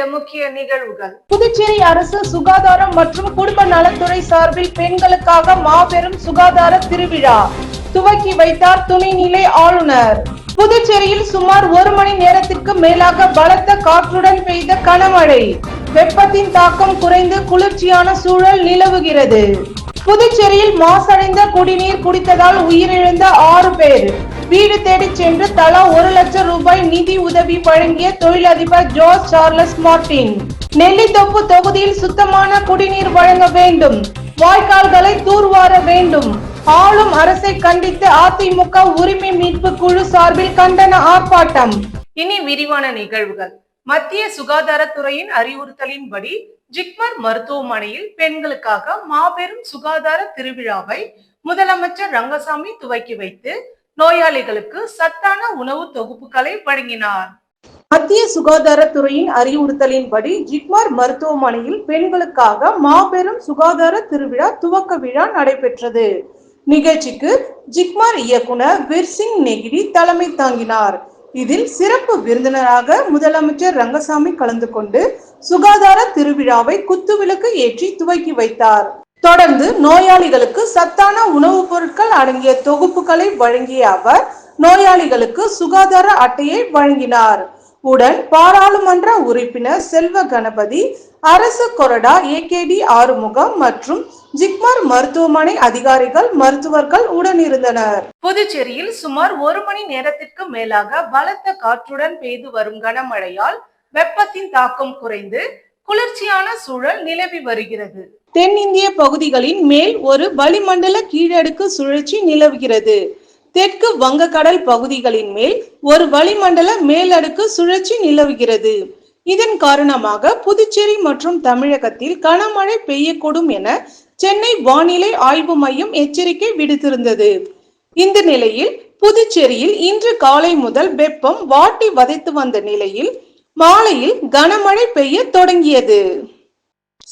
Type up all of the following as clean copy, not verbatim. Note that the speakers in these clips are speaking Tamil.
இன்றைய முக்கிய நிகழ்வுகள். புதுச்சேரி அரசு சுகாதாரம் மற்றும் குடும்ப நலத்துறை சார்பில் பெண்களுக்காக மாபெரும் சுகாதார திருவிழா துவக்கி வைத்தார் துணைநிலை ஆளுநர். புதுச்சேரியில் சுமார் 1 மணி நேரத்திற்கு மேலாக பலத்த காற்றுடன் பெய்த கனமழை. வெப்பத்தின் தாக்கம் குறைந்து குளிர்ச்சியான சூழல் நிலவுகிறது. புதுச்சேரியில் மாசடைந்த குடிநீர் குடித்ததால் உயிரிழந்த 6 பேர். வீடு தேடி சென்று தலா 1 லட்சம் ரூபாய் நிதி உதவி வழங்கிய தொழிலதிபர் ஜோஸ் சார்லஸ் மார்டின். நெல்லித்தோப்பு தொகுதியில் சுத்தமான குடிநீர் வழங்க வேண்டும், வாய்க்கால்களை தூர்வார வேண்டும். ஆளும் அரசை கண்டித்து அதிமுக உரிமை மீட்பு குழு சார்பில் கண்டன ஆர்ப்பாட்டம். இனி விரிவான நிகழ்வுகள். மத்திய சுகாதாரத்துறையின் அறிவுறுத்தலின்படி ஜிப்மர் மருத்துவமனையில் பெண்களுக்காக மாபெரும் சுகாதார திருவிழாவை முதலமைச்சர் ரங்கசாமி துவக்கி வைத்து நோயாளிகளுக்கு சத்தான உணவு தொகுப்புகளை வழங்கினார். மத்திய சுகாதாரத்துறையின் அறிவுறுத்தலின்படி ஜிப்மர் மருத்துவமனையில் பெண்களுக்காக மாபெரும் சுகாதார திருவிழா துவக்க விழா நடைபெற்றது. நிகழ்ச்சிக்கு ஜிப்மர் இயக்குனர் விர்சிங் நெகிரி தலைமை தாங்கினார். இதில் சிறப்பு விருந்தினராக முதலமைச்சர் ரங்கசாமி கலந்து கொண்டு சுகாதார திருவிழாவை குத்துவிளக்கு ஏற்றி துவக்கி வைத்தார். தொடர்ந்து நோயாளிகளுக்கு சத்தான உணவுப் பொருட்கள் அடங்கிய தொகுப்புகளை வழங்கிய அவர் நோயாளிகளுக்கு சுகாதார அட்டையை வழங்கினார். உடன் பாராளுமன்ற உறுப்பினர் செல்வ கணபதி, அரசு கொறடா ஏகேடி ஆறுமுகம் மற்றும் ஜிப்மர் மருத்துவமனை அதிகாரிகள், மருத்துவர்கள் உடனிருந்தனர். புதுச்சேரியில் சுமார் 1 மணி நேரத்திற்கு மேலாக பலத்த காற்றுடன் பெய்து வரும் கனமழையால் வெப்பத்தின் தாக்கம் குறைந்து குளிர்ச்சியான சூழல் நிலவி வருகிறது. தென்னிந்திய பகுதிகளின் மேல் ஒரு வளிமண்டல கீழடுக்கு சுழற்சி நிலவுகிறது. தெற்கு வங்கக்கடல் பகுதிகளின் மேல் ஒரு வளிமண்டல மேலடுக்கு சுழற்சி நிலவுகிறது. இதன் காரணமாக புதுச்சேரி மற்றும் தமிழகத்தில் கனமழை பெய்யக்கூடும் என சென்னை வானிலை ஆய்வு மையம் எச்சரிக்கை விடுத்திருந்தது. இந்த நிலையில் புதுச்சேரியில் இன்று காலை முதல் வெப்பம் வாட்டி வதைத்து வந்த நிலையில் மாலையில் கனமழை பெய்ய தொடங்கியது.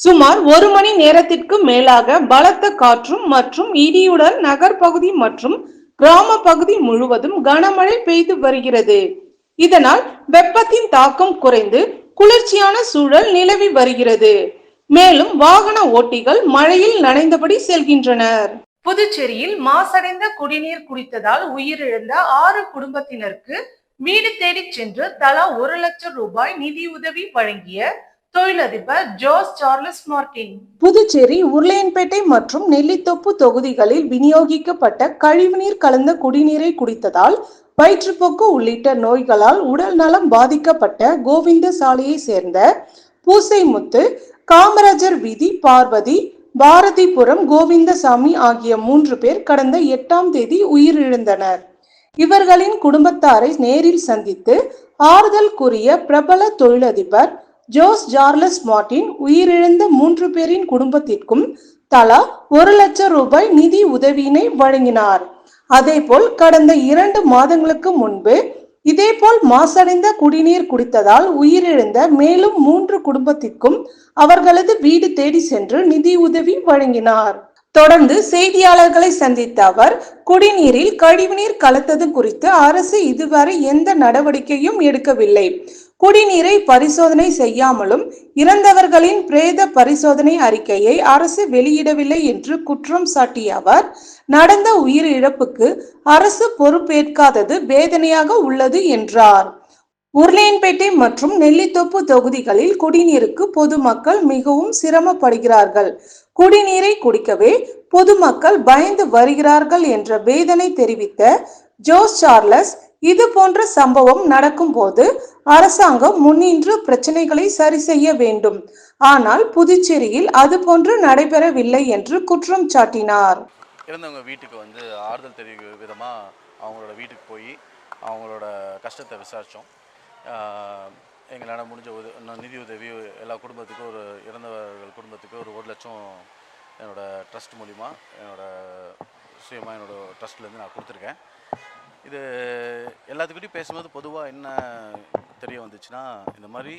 சுமார் 1 மணி நேரத்திற்கு மேலாக பலத்த காற்றும் மற்றும் இடியுடன் நகர்பகுதி மற்றும் கிராம பகுதி முழுவதும் கனமழை பெய்து வருகிறது. இதனால் வெப்பத்தின் தாக்கம் குறைந்து குளிர்ச்சியான சூழல் நிலவி வருகிறது. மேலும் வாகன ஓட்டிகள் மழையில் நனைந்தபடி செல்கின்றனர். புதுச்சேரியில் மாசடைந்த குடிநீர் குடித்ததால் உயிரிழந்த 6 குடும்பத்தினருக்கு வீடு தேடி சென்று தலா 1 லட்சம் ரூபாய் நிதி உதவி வழங்கிய தொழிலதிபர் Jose Charles Martin. Puducherry Orleanpet மற்றும் நெல்லித்தோப்பு தொகுதிகளில் விநியோகிக்கப்பட்ட கழிவுநீர் கலந்த குடிநீரை குடித்ததால் வயிற்றுப்போக்கு உள்ளிட்ட நோய்களால் உடல் நலம் பாதிக்கப்பட்ட கோவிந்த சாலையை சேர்ந்த பூசைமுத்து, காமராஜர் வீதி பார்வதி, பாரதிபுரம் கோவிந்தசாமி ஆகிய 3 பேர் கடந்த 8ஆம் தேதி உயிரிழந்தனர். இவர்களின் குடும்பத்தாரை நேரில் சந்தித்து ஆறுதல் கூறிய பிரபல தொழிலதிபர் ஜோஸ் சார்லஸ் மார்டின் உயிரிழந்த 3 பேரின் குடும்பத்திற்கும் தலா 1 லட்சம் ரூபாய் நிதி உதவியினை வழங்கினார். அதேபோல் கடந்த 2 மாதங்களுக்கு முன்பு இதேபோல் மாசடைந்த குடிநீர் குடித்ததால் உயிரிழந்த மேலும் 3 குடும்பத்திற்கும் அவர்களது வீடு தேடி சென்று நிதி உதவி வழங்கினார். தொடர்ந்து செய்தியாளர்களை சந்தித்த அவர் குடிநீரில் கழிவுநீர் கலந்தது குறித்து அரசு இதுவரை எந்த நடவடிக்கையும் எடுக்கவில்லை. குடிநீரை பரிசோதனை செய்யாமலும் இறந்தவர்களின் பிரேத பரிசோதனை அறிக்கையை அரசு வெளியிடவில்லை என்று குற்றம் சாட்டிய அவர் நடந்த உயிரிழப்புக்கு அரசு பொறுப்பேற்காதது வேதனையாக உள்ளது என்றார். உருளையன்பேட்டை மற்றும் நெல்லித்தோப்பு தொகுதிகளில் குடிநீருக்கு பொதுமக்கள் மிகவும் சிரமப்படுகிறார்கள். குடிநீரை குடிக்கவே பொதுமக்கள் பயந்து வருகிறார்கள் என்ற வேதனை தெரிவித்த ஜோஸ் சார்லஸ், இது போன்ற சம்பவம் நடக்கும் போது அரசாங்கம் முன்னின்று பிரச்சனைகளை சரி செய்ய வேண்டும். ஆனால் புதுச்சேரியில் அது போன்று நடைபெறவில்லை என்று குற்றம் சாட்டினார். இறந்தவங்க வீட்டுக்கு ஆறுதல் தெரிவிக்கும் விதமாக அவங்களோட வீட்டுக்கு போய் அவங்களோட கஷ்டத்தை விசாரித்தோம். எங்களால் முடிஞ்ச நிதி உதவி எல்லா குடும்பத்துக்கும், ஒரு இறந்தவர்கள் குடும்பத்துக்கு ஒரு 1 லட்சம் என்னோடய ட்ரஸ்ட் மூலிமா, சுயமாக என்னோடய ட்ரஸ்ட்லேருந்து நான் கொடுத்துருக்கேன். இது எல்லாத்துக்கிட்டையும் பேசும்போது பொதுவாக என்ன தெரிய வந்துச்சுன்னா, இந்த மாதிரி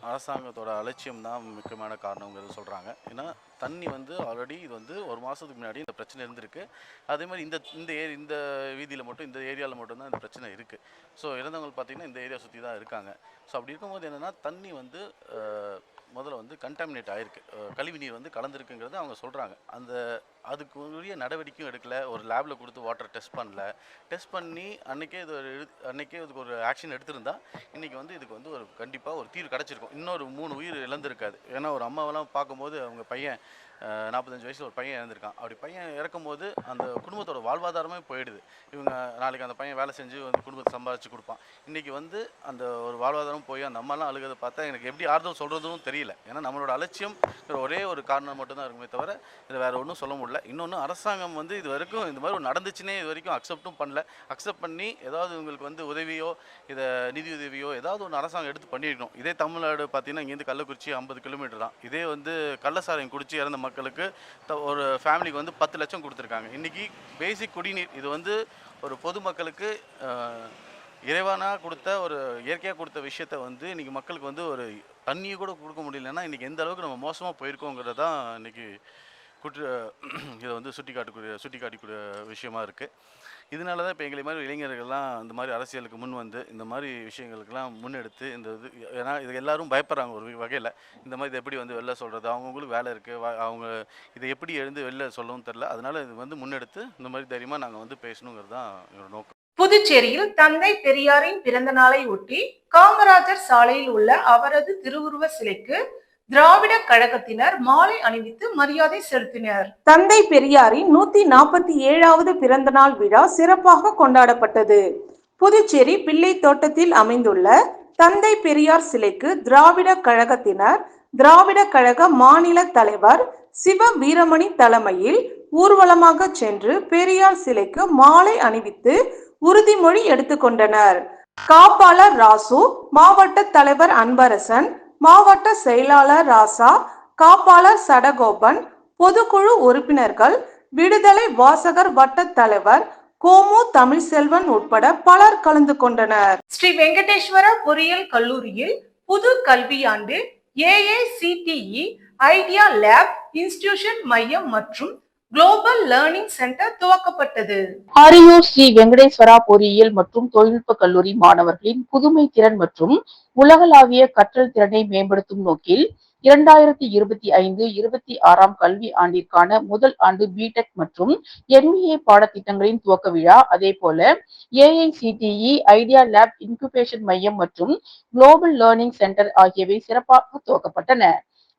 அரசாங்கத்தோட அலட்சியம் தான் முக்கியமான காரணங்கிறது சொல்கிறாங்க. ஏன்னா தண்ணி ஆல்ரெடி இது 1 மாதத்துக்கு முன்னாடி இந்த பிரச்சனை இருந்திருக்கு. அதே மாதிரி இந்த வீதியில் மட்டும், இந்த ஏரியாவில் மட்டும்தான் இந்த பிரச்சனை இருக்குது. ஸோ இறந்தவங்க பார்த்திங்கன்னா இந்த ஏரியா சுற்றி தான் இருக்காங்க. ஸோ அப்படி இருக்கும்போது என்னென்னா தண்ணி வந்து கண்டாமினேட் ஆயிருக்கு, கழிவு நீர் வந்து கலந்துருக்குங்கிறது அவங்க சொல்கிறாங்க. அதுக்கு உரிய நடவடிக்கையும் எடுக்கல. ஒரு லேபில் கொடுத்து வாட்டர் டெஸ்ட் பண்ணல. டெஸ்ட் பண்ணி அன்னைக்கே இதுக்கு ஒரு ஆக்ஷன் எடுத்திருந்தா இன்றைக்கி வந்து இதுக்கு வந்து ஒரு கண்டிப்பாக ஒரு தீர்வு கிடச்சிருக்கும். இன்னொரு 3 உயிர் இழந்திருக்காது. ஏன்னா ஒரு அம்மாவெல்லாம் பார்க்கும்போது அவங்க பையன் 45 வயசில் ஒரு பையன் இறந்துருக்கான். அப்படி பையன் இறக்கும்போது அந்த குடும்பத்தோட வாழ்வாதாரமே போயிடுது. இவங்க நாளைக்கு அந்த பையன் வேலை செஞ்சு வந்து குடும்பத்தை சம்பாதிச்சு கொடுப்பான். இன்றைக்கி வந்து அந்த ஒரு வாழ்வாதாரம் போய் அந்த அம்மாலாம் அழுகிறத பார்த்தா எனக்கு எப்படி ஆறுதல் சொல்கிறதும் தெரியல. ஏன்னா நம்மளோட அலட்சியம் ஒரே ஒரு காரணம் மட்டும்தான் இருக்குமே தவிர இதை வேறு ஒன்றும் சொல்ல முடியல. இன்னொன்று, அரசாங்கம் வந்து இது வரைக்கும் இந்த மாதிரி நடந்துச்சுன்னே இது வரைக்கும் அக்செப்டும் பண்ணல. அக்செப்ட் பண்ணி ஏதாவது இவங்களுக்கு வந்து உதவியோ இதை நிதி உதவியோ ஏதாவது ஒன்று அரசாங்கம் எடுத்து பண்ணிடணும். இதே தமிழ்நாடு பார்த்தீங்கன்னா இங்கேருந்து கள்ளக்குறிச்சி 50 கிலோமீட்டர் தான். இதே வந்து கள்ளசாராயம் குடிச்சு இறந்த மக்களுக்கு ஒரு ஃபேமிலிக்கு வந்து 10 லட்சம் கொடுத்துருக்காங்க. இன்றைக்கி பேசிக் குடிநீர் இது வந்து ஒரு பொதுமக்களுக்கு இறைவனாக கொடுத்த ஒரு இயற்கையாக கொடுத்த விஷயத்த வந்து இன்றைக்கி மக்களுக்கு வந்து ஒரு தண்ணியை கூட கொடுக்க முடியலன்னா இன்றைக்கி எந்த அளவுக்கு நம்ம மோசமாக போயிருக்கோங்கிறது தான் இன்றைக்கி இதை வந்து சுட்டி காட்டக்கூடிய விஷயமா இருக்குது. இதனால தான் இப்போ எங்களை மாதிரி இளைஞர்கள்லாம் இந்த மாதிரி அரசியலுக்கு முன் வந்து இந்த மாதிரி விஷயங்களுக்கெல்லாம் முன்னெடுத்து ஏன்னா இது எல்லாரும் பயப்படுறாங்க ஒரு வகையில். இந்த மாதிரி இதை எப்படி வந்து வெளில சொல்கிறது, அவங்களுக்கு வேலை இருக்குது, அவங்க இதை எப்படி எழுந்து வெளில சொல்லவும் தெரில. அதனால இது வந்து முன்னெடுத்து இந்த மாதிரி தைரியமாக நாங்கள் வந்து பேசணுங்கிறது தான் எங்களோட நோக்கம். புதுச்சேரியில் தந்தை பெரியாரின் பிறந்த நாளை ஒட்டி காமராஜர் சாலையில் உள்ள அவரது திருவுருவ சிலைக்கு திராவிட கழகத்தினர் மாலை அணிவித்து மரியாதை செலுத்தினர். தந்தை பெரியாரின் 147வது பிறந்த நாள் விழா சிறப்பாக கொண்டாடப்பட்டது. புதுச்சேரி பிள்ளை தோட்டத்தில் அமைந்துள்ள தந்தை பெரியார் சிலைக்கு திராவிட கழகத்தினர், திராவிட கழக மாநில தலைவர் சிவ வீரமணி தலைமையில் ஊர்வலமாக சென்று பெரியார் சிலைக்கு மாலை அணிவித்து உறுதிமொழி எடுத்துக்கொண்டனர். காப்பாளர் ராசு, மாவட்ட தலைவர் அன்பரசன், மாவட்ட செயலாளர் ராசா, காப்பாளர் சடகோபன், பொதுக்குழு உறுப்பினர்கள், விடுதலை வாசகர் வட்ட தலைவர் கோமு தமிழ்செல்வன் உட்பட பலர் கலந்து கொண்டனர். ஸ்ரீ வெங்கடேஸ்வர பொறியியல் கல்லூரியில் புது கல்வியாண்டு AICTE ஐடியா லேப் இன்ஸ்டிடியூஷன் மையம் மற்றும் குளோபல் லேர்னிங் சென்டர் துவக்கப்பட்டது. அரியூர் ஸ்ரீ வெங்கடேஸ்வரா பொறியியல் மற்றும் தொழில்நுட்ப கல்லூரி மாணவர்களின் புதுமை திறன் மற்றும் உலகளாவிய கற்றல் திறனை மேம்படுத்தும் நோக்கில் 2025-26 கல்வி ஆண்டிற்கான முதல் ஆண்டு பிடெக் மற்றும் MBA பாடத்திட்டங்களின் துவக்க விழா, அதே போல AICTE ஐடியா லேப் இன்குபேஷன் மையம் மற்றும் குளோபல் லேர்னிங் சென்டர் ஆகியவை சிறப்பாக துவக்கப்பட்டன.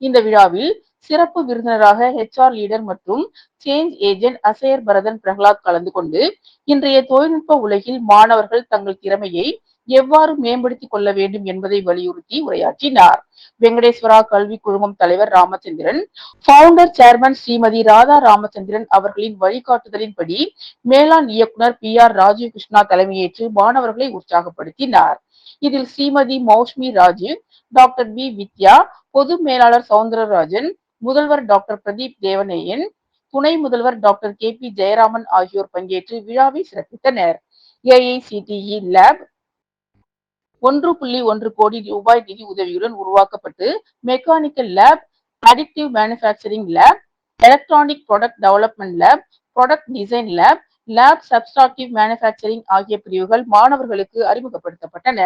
இந்த விழாவில் சிறப்பு விருந்தினராக HR லீடர் மற்றும் சேஞ்ச் ஏஜென்ட் அசையர் பரதன் பிரகலாத் கலந்து கொண்டு இன்றைய தொழில்நுட்ப உலகில் மாணவர்கள் தங்கள் திறமையை எவ்வாறு மேம்படுத்திக் கொள்ள வேண்டும் என்பதை வலியுறுத்தி உரையாற்றினார். வெங்கடேஸ்வரா கல்வி குழுமம் தலைவர் ராமச்சந்திரன், பவுண்டர் சேர்மன் ஸ்ரீமதி ராதா ராமச்சந்திரன் அவர்களின் வழிகாட்டுதலின்படி மேலாண் இயக்குனர் PR ராஜீவ் கிருஷ்ணா தலைமையேற்று மாணவர்களை உற்சாகப்படுத்தினார். இதில் ஸ்ரீமதி மௌஷ்மி ராஜீவ், டாக்டர் B வித்யா, பொது மேலாளர் சவுந்தரராஜன், முதல்வர் டாக்டர் பிரதீப் தேவநேயன், துணை முதல்வர் டாக்டர் KP ஜெயராமன் ஆகியோர் பங்கேற்று விழாவை சிறப்பித்தனர். AICTE லேப் 1.1 கோடி ரூபாய் நிதி உதவியுடன் உருவாக்கப்பட்டு மெக்கானிக்கல் லேப், அடிக்டிவ் manufacturing lab, electronic product development lab, product design lab, lab subtractive manufacturing ஆகிய பிரிவுகள் மாணவர்களுக்கு அறிமுகப்படுத்தப்பட்டன.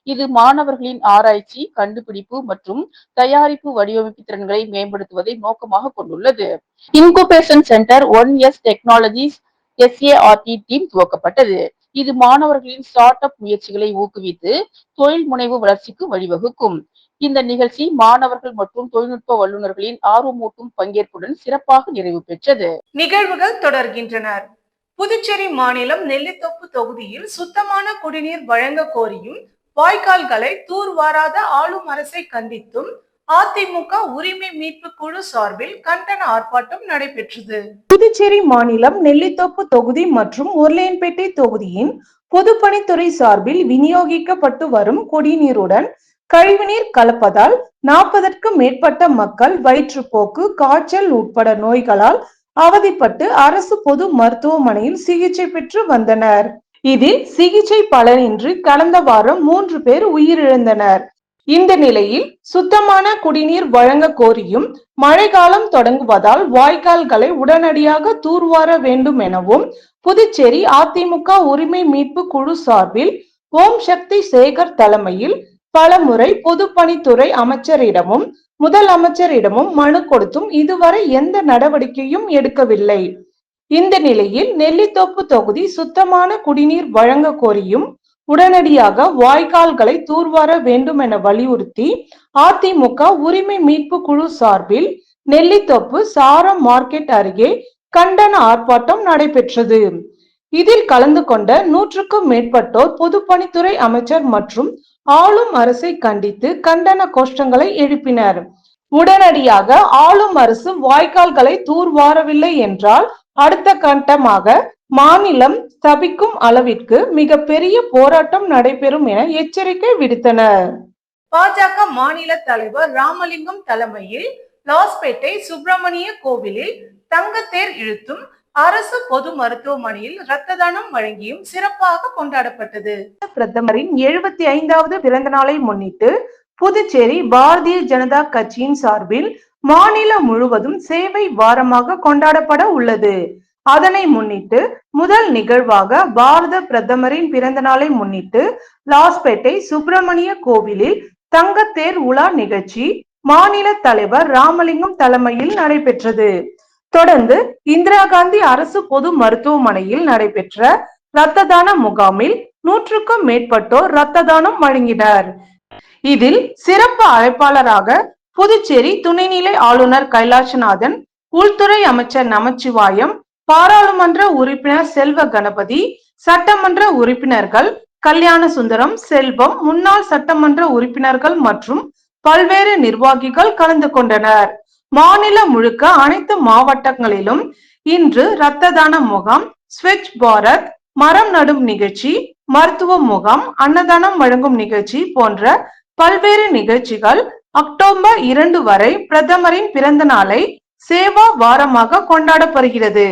இது மாணவர்களின் ஆராய்ச்சி, கண்டுபிடிப்பு மற்றும் தயாரிப்பு வடிவமைப்பு திறன்களை மேம்படுத்துவதை நோக்கமாக கொண்டுள்ளது. Incubation centre 1S technologies SART team துவக்கப்பட்டது. இது மாணவர்களின் ஸ்டார்ட் அப் முயற்சிகளை ஊக்குவித்து தொழில் முனைவு வளர்ச்சிக்கு வழிவகுக்கும். இந்த நிகழ்ச்சி மாணவர்கள் மற்றும் தொழில்நுட்ப வல்லுநர்களின் ஆர்வமூட்டும் பங்கேற்புடன் சிறப்பாக நிறைவு பெற்றது. நிகழ்வுகள் தொடர்கின்றனர். புதுச்சேரி மாநிலம் நெல்லித்தோப்பு தொகுதியில் சுத்தமான குடிநீர் வழங்க கோரியும் வாய்க்கால்களை தூர்வாராத ஆளும் அரசை கண்டித்தும் அதிமுக உரிமை மீட்பு குழு சார்பில் கண்டன ஆர்ப்பாட்டம் நடைபெற்றது. புதுச்சேரி மாநிலம் நெல்லித்தோப்பு தொகுதி மற்றும் உருளையன்பேட்டை தொகுதியின் பொதுப்பணித்துறை சார்பில் விநியோகிக்கப்பட்டு வரும் குடிநீருடன் கழிவுநீர் கலப்பதால் 40க்கும் மேற்பட்ட மக்கள் வயிற்றுப்போக்கு, காய்ச்சல் உட்பட நோய்களால் அவதிப்பட்டு அரசு பொது மருத்துவமனையில் சிகிச்சை பெற்று வந்தனர். இதில் சிகிச்சை பலனின்றி கடந்த வாரம் 3 பேர் உயிரிழந்தனர். இந்த நிலையில் சுத்தமான குடிநீர் வழங்க கோரியும் மழைக்காலம் தொடங்குவதால் வாய்க்கால்களை உடனடியாக தூர்வார வேண்டும் எனவும் புதுச்சேரி அதிமுக உரிமை மீட்பு குழு சார்பில் ஓம் சக்தி சேகர் தலைமையில் பலமுறை பொதுப்பணித்துறை அமைச்சரிடமும் முதலமைச்சரிடமும் மனு கொடுத்தும் இதுவரை எந்த நடவடிக்கையும் எடுக்கவில்லை. இந்த நிலையில் நெல்லித்தோப்பு தொகுதி சுத்தமான குடிநீர் வழங்க கோரியும் உடனடியாக வாய்க்கால்களை தூர்வார வேண்டும் என வலியுறுத்தி அதிமுக உரிமை மீட்பு குழு சார்பில் நெல்லித்தோப்பு சாரம் மார்க்கெட் அருகே கண்டன ஆர்ப்பாட்டம் நடைபெற்றது. இதில் கலந்து கொண்ட 100க்கும் மேற்பட்டோர் பொதுப்பணித்துறை அமைச்சர் மற்றும் ஆளும் அரசை கண்டித்து கண்டன கோஷங்களை எழுப்பினர். உடனடியாக ஆளும் அரசு வாய்க்கால்களை தூர்வாரவில்லை என்றால் அடுத்த கட்டமாக மாநிலம் ஸ்தபிக்கும் அளவிற்கு மிகப்பெரிய போராட்டம் நடைபெறும் என எச்சரிக்கை விடுத்தனர். பாஜக மாநில தலைவர் ராமலிங்கம் தலைமையில் லாஸ்பேட்டை சுப்பிரமணிய கோவிலில் தங்கத்தேர் இழுத்தும் அரசு பொது மருத்துவமனையில் இரத்த தானம் வழங்கியும் சிறப்பாக கொண்டாடப்பட்டது. பிரதமரின் 75வது பிறந்த நாளை முன்னிட்டு புதுச்சேரி பாரதிய ஜனதா கட்சியின் சார்பில் மாநிலம் முழுவதும் சேவை வாரமாக கொண்டாடப்பட உள்ளது. அதனை முன்னிட்டு முதல் நிகழ்வாக பாரத பிரதமரின் பிறந்த நாளை முன்னிட்டு லாஸ்பேட்டை சுப்பிரமணிய கோவிலில் தங்கத்தேர் உலா நிகழ்ச்சி மாநில தலைவர் ராமலிங்கம் தலைமையில் நடைபெற்றது. தொடர்ந்து இந்திரா காந்தி அரசு பொது மருத்துவமனையில் நடைபெற்ற இரத்த தான முகாமில் 100க்கும் மேற்பட்டோர் இரத்த தானம் வழங்கினர். இதில் சிறப்பு அழைப்பாளராக புதுச்சேரி துணைநிலை ஆளுநர் கைலாசநாதன், உள்துறை அமைச்சர் நமச்சிவாயம், பாராளுமன்ற உறுப்பினர் செல்வ கணபதி, சட்டமன்ற உறுப்பினர்கள் கல்யாண சுந்தரம், செல்வம், முன்னாள் சட்டமன்ற உறுப்பினர்கள் மற்றும் பல்வேறு நிர்வாகிகள் கலந்து கொண்டனர். மாநிலம் முழுக்க அனைத்து மாவட்டங்களிலும் இன்று இரத்த தான முகாம், ஸ்வச் பாரத், மரம் நடும் நிகழ்ச்சி, மருத்துவ முகாம், அன்னதானம் வழங்கும் நிகழ்ச்சி போன்ற பல்வேறு நிகழ்ச்சிகள் அக்டோபர் 2 வரை பிரதமரின் பிறந்த நாளை சேவா வாரமாக கொண்டாடப்படுகிறது.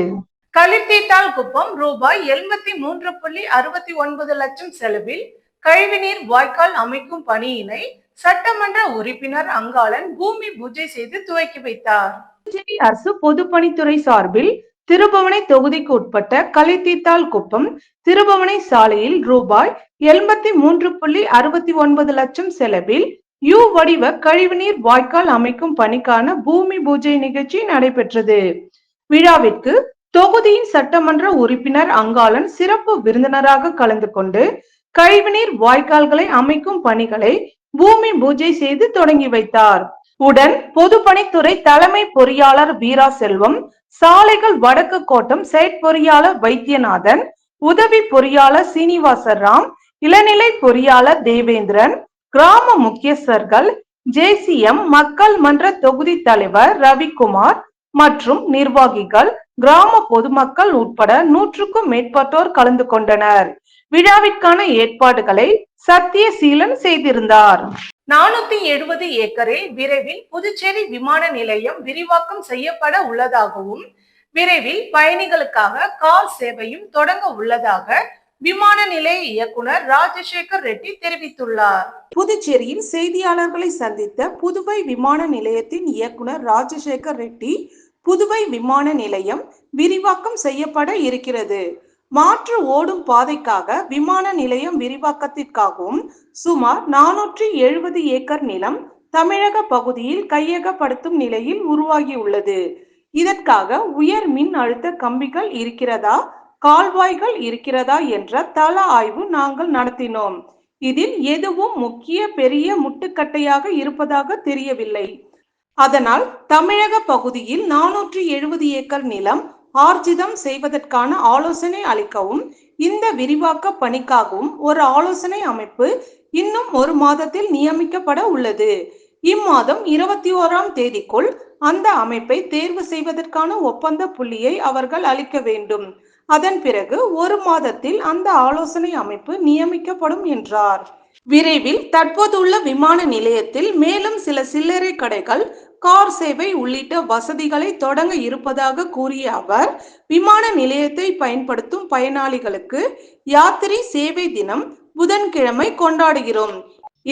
களித்தீட்டால் குப்பம் ரூபாய் 73.69 லட்சம் செலவில் கழிவுநீர் வாய்க்கால் அமைக்கும் பணியினை சட்டமன்ற உறுப்பினர் அங்காளன் பூமி பூஜை செய்து துவக்கி வைத்தார். புதுச்சேரி அரசு பொதுப்பணித்துறை சார்பில் திருபுவனை தொகுதிக்கு உட்பட்ட களித்தீத்தால் குப்பம் திருபுவனை சாலையில் ரூபாய் 73.69 லட்சம் செலவில் யூ வடிவ கழிவுநீர் வாய்க்கால் அமைக்கும் பணிக்கான பூமி பூஜை நிகழ்ச்சி நடைபெற்றது. விழாவிற்கு தொகுதியின் சட்டமன்ற உறுப்பினர் அங்காளன் சிறப்பு விருந்தினராக கலந்து கொண்டு கழிவுநீர் வாய்க்கால்களை அமைக்கும் பணிகளை பூமி பூஜை செய்து தொடங்கி வைத்தார். உடன் பொதுப்பணித்துறை தலைமை பொறியாளர் வீரா செல்வம், சாலைகள் வடக்கு கோட்டம் செயற்பொறியாளர் வைத்தியநாதன், உதவி பொறியாளர் சீனிவாசராம், இளநிலை பொறியாளர் தேவேந்திரன், கிராம முக்கியஸ்தர்கள், ஜேசிஎம் மக்கள் மன்ற தொகுதி தலைவர் ரவிக்குமார் மற்றும் நிர்வாகிகள், கிராம பொதுமக்கள் உட்பட 100க்கும் மேற்பட்டோர் கலந்து கொண்டனர். விழாவிற்கான ஏற்பாடுகளை சத்தியசீலன் செய்திருந்தார். 470 ஏக்கரில் விரைவில் புதுச்சேரி விமான நிலையம் விரிவாக்கம் செய்யப்பட உள்ளதாகவும் விரைவில் பயணிகளுக்காக கார் சேவையும் தொடங்க உள்ளதாக விமான நிலைய இயக்குனர் ராஜசேகர் ரெட்டி தெரிவித்துள்ளார். புதுச்சேரியில் செய்தியாளர்களை சந்தித்த புதுவை விமான நிலையத்தின் இயக்குனர் ராஜசேகர் ரெட்டி, புதுவை விமான நிலையம் விரிவாக்கம் செய்யப்பட இருக்கிறது. மாற்று ஓடும் பாதைக்காக விமான நிலையம் விரிவாக்கத்திற்காகவும் சுமார் 470 ஏக்கர் நிலம் தமிழக பகுதியில் கையகப்படுத்தும் நிலையில் உருவாகியுள்ளது. இதற்காக உயர் மின் அழுத்த கம்பிகள் இருக்கிறதா, கால்வாய்கள் இருக்கிறதா என்ற தள ஆய்வு நாங்கள் நடத்தினோம். இதில் எதுவும் முக்கிய பெரிய முட்டுக்கட்டையாக இருப்பதாக தெரியவில்லை. அதனால் தமிழக பகுதியில் 470 ஏக்கர் நிலம் ஆர்ஜிதம் செய்வதற்கான ஆலோசனை அளிக்கவும், இந்த விரிவாக்க பணிக்காகவும் ஒரு ஆலோசனை அமைப்பு இன்னும் 1 மாதத்தில் நியமிக்கப்பட உள்ளது. இம்மாதம் 21ஆம் தேதிக்குள் அந்த அமைப்பை தேர்வு செய்வதற்கான ஒப்பந்த புள்ளியை அவர்கள் அளிக்க வேண்டும். அதன் பிறகு 1 மாதத்தில் அந்த ஆலோசனை அமைப்பு நியமிக்கப்படும் என்றார். விரைவில் தற்போதுள்ள விமான நிலையத்தில் மேலும் சில சில்லறை கடைகள், கார் சேவை உள்ளிட்ட வசதிகளை தொடங்க இருப்பதாக கூறிய அவர், விமான நிலையத்தை பயன்படுத்தும் பயனாளிகளுக்கு யாத்திரை சேவை தினம் புதன்கிழமை கொண்டாடுகிறோம்.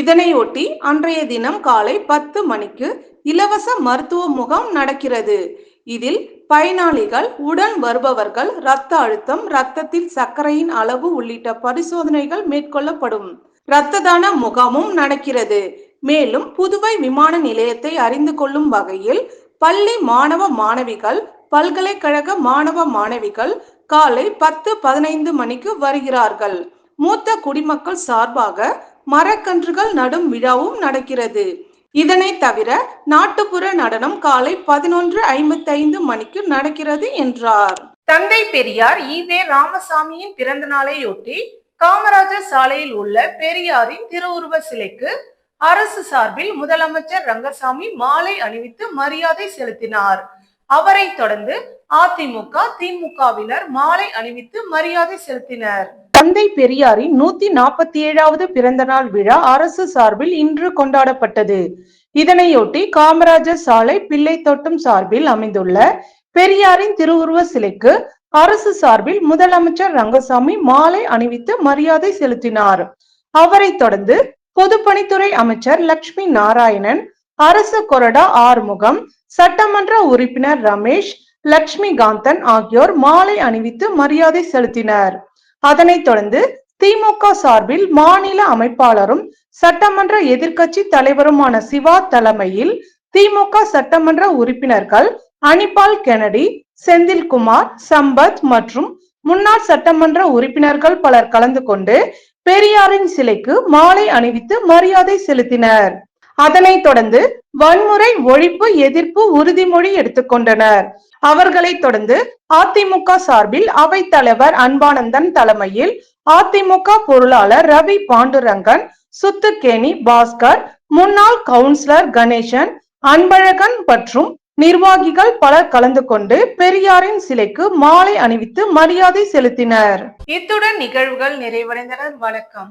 இதனையொட்டி அன்றைய தினம் காலை 10 மணிக்கு இலவச மருத்துவ முகாம் நடக்கிறது. இதில் பயனாளிகள், உடன் வருபவர்கள் இரத்த அழுத்தம், இரத்தத்தில் சர்க்கரையின் அளவு உள்ளிட்ட பரிசோதனைகள் மேற்கொள்ளப்படும். இரத்த தான முகாமும் நடக்கிறது. மேலும் புதுவை விமான நிலையத்தை அறிந்து கொள்ளும் வகையில் பள்ளி மாணவ மாணவிகள், பல்கலைக்கழக மாணவ மாணவிகள் காலை 10-15 மணிக்கு வருகிறார்கள். மூத்த குடிமக்கள் சார்பாக மரக்கன்றுகள் நடும் விழாவும் நடக்கிறது. இதனை தவிர நாட்டுப்புற நடனம் காலை 11:55 மணிக்கு நடக்கிறது என்றார். தந்தை பெரியார் ஈவே ராமசாமியின் பிறந்த நாளையொட்டி காமராஜர் சாலையில் உள்ள பெரியாரின் திருவுருவ சிலைக்கு அரசு சார்பில் முதலமைச்சர் ரங்கசாமி மாலை அணிவித்து மரியாதை செலுத்தினார். அவரை தொடர்ந்து அதிமுக, திமுகவினர் மாலை அணிவித்து மரியாதை செலுத்தினர். தந்தை பெரியாரின் 147வது பிறந்த நாள் விழா அரசு சார்பில் இன்று கொண்டாடப்பட்டது. இதனையொட்டி காமராஜர் சாலை பிள்ளைத்தோட்டம் சார்பில் அமைந்துள்ள பெரியாரின் திருவுருவ சிலைக்கு அரசு சார்பில் முதலமைச்சர் ரங்கசாமி மாலை அணிவித்து மரியாதை செலுத்தினார். அவரை தொடர்ந்து பொதுப்பணித்துறை அமைச்சர் லட்சுமி நாராயணன், அரசு கொறடா ஆறுமுகம், சட்டமன்ற உறுப்பினர் ரமேஷ், லட்சுமி காந்தன் ஆகியோர் மாலை அணிவித்து மரியாதை செலுத்தினர். அதனைத் தொடர்ந்து திமுக சார்பில் மாநில அமைப்பாளரும் சட்டமன்ற எதிர்க்கட்சி தலைவருமான சிவா தலைமையில் திமுக சட்டமன்ற உறுப்பினர்கள் அனிபால் கெனடி, செந்தில்குமார், சம்பத் மற்றும் முன்னாள் சட்டமன்ற உறுப்பினர்கள் பலர் கலந்து கொண்டு பெரியாரின் சிலைக்கு மாலை அணிவித்து மரியாதை செலுத்தினர். அதனைத் தொடர்ந்து வன்முறை ஒழிப்பு எதிர்ப்பு உறுதிமொழி எடுத்துக்கொண்டனர். அவர்களை தொடர்ந்து அதிமுக சார்பில் அவைத் தலைவர் அன்பானந்தன் தலைமையில் அதிமுக பொருளாளர் ரவி பாண்டுரங்கன், சுத்துக்கேணி பாஸ்கர், முன்னாள் கவுன்சிலர் கணேசன், அன்பழகன் மற்றும் நிர்வாகிகள் பலர் கலந்து கொண்டு பெரியாரின் சிலைக்கு மாலை அணிவித்து மரியாதை செலுத்தினர். இத்துடன் நிகழ்வுகள் நிறைவடைந்தன. வணக்கம்.